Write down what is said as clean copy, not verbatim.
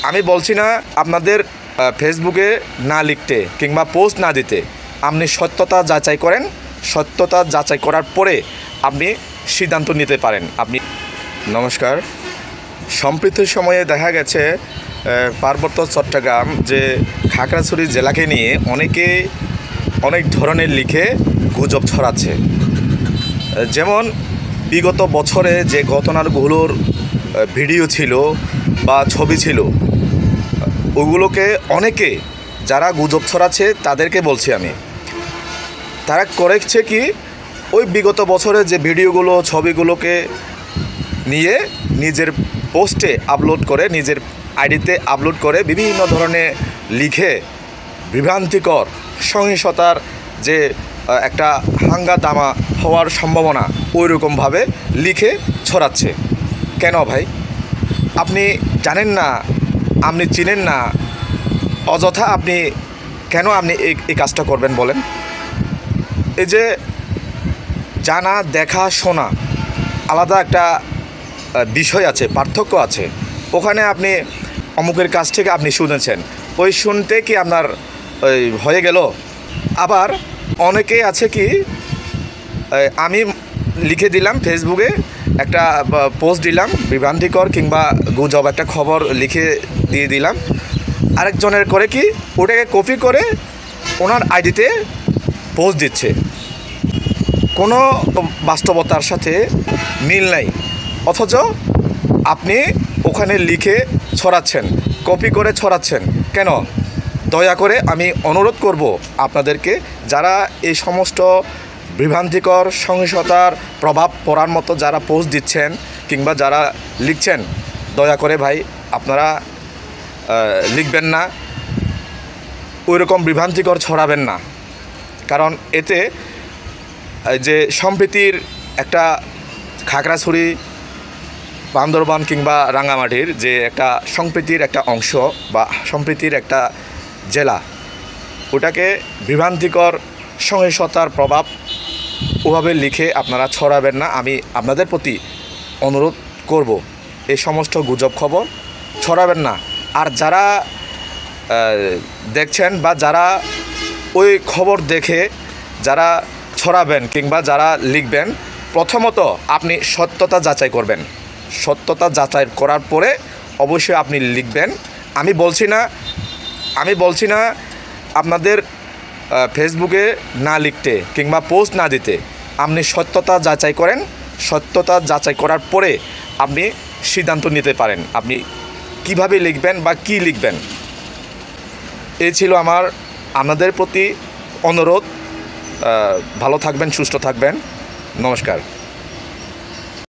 আমি বলছি না আপনাদের ফেসবুকে না লিখতে কিংবা পোস্ট না দিতে। আপনি সত্যতা যাচাই করেন, সত্যতা যাচাই করার পরে আপনি সিদ্ধান্ত নিতে পারেন। নমস্কার। সম্প্রতি সময়ে দেখা গেছে পার্বত্য চট্টগ্রাম যে খাগড়াছড়ি জেলাকে নিয়ে অনেক ধরনের লিখে গুজব ছড়াচ্ছে। যেমন বিগত বছরে যে ঘটনাগুলোর ভিডিও ছিল বা ছবি ছিল, ওগুলোকে অনেকে যারা গুজব ছড়াচ্ছে তাদেরকে বলছি আমি, তারা করেছে কি ওই বিগত বছরে যে ভিডিওগুলো ছবিগুলোকে নিয়ে নিজের পোস্টে আপলোড করে, নিজের আইডিতে আপলোড করে বিভিন্ন ধরনের লিখে বিভ্রান্তিকর সহিংসতার যে একটা হাঙ্গামা হওয়ার সম্ভাবনা ওই রকমভাবে লিখে ছড়াচ্ছে। কেন ভাই? আপনি জানেন না, আপনি চিনেন না, অযথা আপনি কেন এই কাজটা করবেন বলেন? এই যে জানা, দেখা, শোনা আলাদা একটা বিষয় আছে, পার্থক্য আছে। ওখানে আপনি অমুকের কাছ থেকে আপনি শুনেছেন, ওই শুনতে কি আপনার হয়ে গেল? আবার অনেকেই আছে কি, আমি লিখে দিলাম ফেসবুকে, একটা পোস্ট দিলাম বিভ্রান্তিকর কিংবা গুজব একটা খবর লিখে দিয়ে দিলাম, আরেকজনের করে কি ওটাকে কপি করে ওনার আইডিতে পোস্ট দিচ্ছে। কোনো বাস্তবতার সাথে মিল নাই, অথচ আপনি ওখানে লিখে ছড়াচ্ছেন, কপি করে ছড়াচ্ছেন। কেন? দয়া করে আমি অনুরোধ করব আপনাদেরকে, যারা এই সমস্ত বিভ্রান্তিকর সহিংসতার প্রভাব পড়ার মতো যারা পোস্ট দিচ্ছেন কিংবা যারা লিখছেন, দয়া করে ভাই আপনারা লিখবেন না, ওই রকম বিভ্রান্তিকর ছড়াবেন না। কারণ এতে যে সম্প্রীতির একটা খাগড়াছড়ি, বান্দরবান কিংবা রাঙামাটির যে একটা সম্প্রীতির একটা অংশ বা সম্প্রীতির একটা জেলা, ওটাকে বিভ্রান্তিকর সহিংসতার প্রভাব ওভাবে লিখে আপনারা ছড়াবেন না। আমি আপনাদের প্রতি অনুরোধ করব, এই সমস্ত গুজব খবর ছড়াবেন না। আর যারা দেখছেন বা যারা ওই খবর দেখে যারা ছড়াবেন কিংবা যারা লিখবেন, প্রথমত আপনি সত্যতা যাচাই করবেন। সত্যতা যাচাই করার পরে অবশ্যই আপনি লিখবেন। আমি বলছি না আপনাদের ফেসবুকে না লিখতে কিংবা পোস্ট না দিতে। আপনি সত্যতা যাচাই করেন, সত্যতা যাচাই করার পরে আপনি সিদ্ধান্ত নিতে পারেন আপনি কিভাবে লিখবেন বা কি লিখবেন। এই ছিল আপনাদের প্রতি অনুরোধ। ভালো থাকবেন, সুস্থ থাকবেন। নমস্কার।